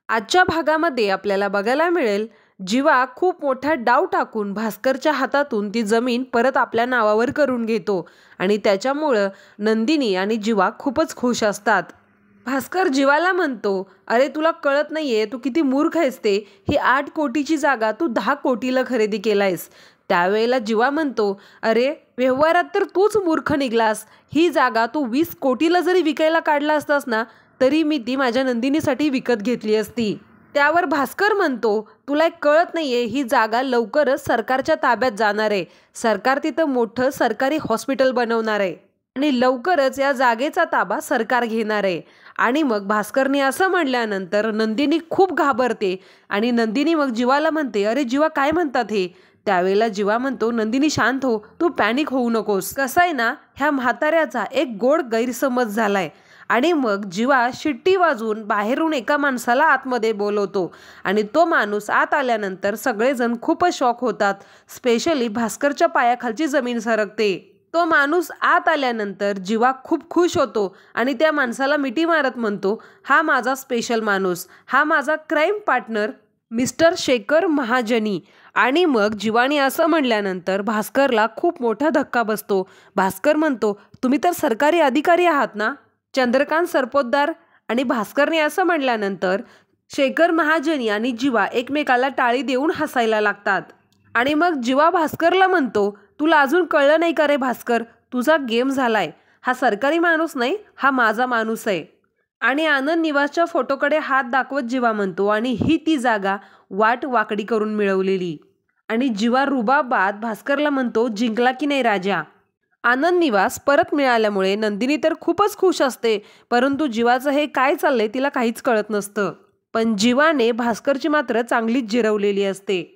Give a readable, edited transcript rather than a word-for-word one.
आजच्या भागामध्ये आपल्याला बघायला मिळेल जीवा खूप मोठा डाव टाकून भास्करच्या हातातून ती जमीन परत आपल्या नावावर करून घेतो आणि त्याच्यामुळं नंदिनी आणि जीवा खूपच खुश असतात। भास्कर जीवाला म्हणतो, अरे तुला कळत नाहीये तू किती मूर्ख आहेस ते, ही 8 कोटीची जागा तू 10 कोटीला खरेदी केलायस। त्यावेळेला जीवा म्हणतो, अरे व्यवहारात तर तूच मूर्ख निघलास, ही जागा तू 20 कोटीला जरी विकायला काढला असतास ना तरी मी ती माझ्या नंदिनीसाठी विकत घेतली असती। त्यावर भास्कर म्हणतो, तुला एक कळत नाहीये ही जागा लवकरच सरकारच्या ताब्यात जाणार आहे, सरकार तिथं मोठं सरकारी हॉस्पिटल बनवणार आहे आणि लवकरच या जागेचा ताबा सरकार घेणार आहे। आणि मग भास्करने असं म्हणल्यानंतर नंदिनी खूप घाबरते आणि नंदिनी मग जीवाला म्हणते, अरे जीवा काय म्हणतात हे? त्यावेळेला जीवा म्हणतो, नंदिनी शांत हो, तू पॅनिक होऊ नकोस, कसं आहे ना ह्या म्हाताऱ्याचा एक गोड गैरसमज झालाय। आणि मग जीवा शिट्टी वाजवून बाहेरून एका माणसाला आतमध्ये बोलवतो आणि तो माणूस आत आल्यानंतर सगळेजण खूपच शॉक होतात, स्पेशली भास्करच्या पायाखालची जमीन सरकते। तो माणूस आत आल्यानंतर जीवा खूप खुश होतो आणि त्या माणसाला मिठी मारत म्हणतो, हा माझा स्पेशल माणूस, हा माझा क्राईम पार्टनर मिस्टर शेखर महाजनी। आणि मग जीवाने असं म्हणल्यानंतर भास्करला खूप मोठा धक्का बसतो। भास्कर म्हणतो, तुम्ही तर सरकारी अधिकारी आहात ना? चंद्रकांत सरपोतदार। आणि भास्करने असं म्हणल्यानंतर शेखर महाजनी आणि जीवा एकमेकाला टाळी देऊन हसायला लागतात। आणि मग जीवा भास्करला म्हणतो, तुला अजून कळलं नाही का रे भास्कर, तुझा गेम झालाय, हा सरकारी माणूस नाही, हा माझा माणूस आहे। आणि आनंद निवासच्या फोटोकडे हात दाखवत जीवा म्हणतो, आणि ही ती जागा वाट वाकडी करून मिळवलेली। आणि जीवा रुबाबात भास्करला म्हणतो, जिंकला की नाही राजा? आनंद निवास परत मिळाल्यामुळे नंदिनी तर खूपच खुश असते, परंतु जीवाचं हे काय चाललंय तिला काहीच कळत नसतं। पण जीवाने भास्करची मात्र चांगलीच जिरवलेली असते।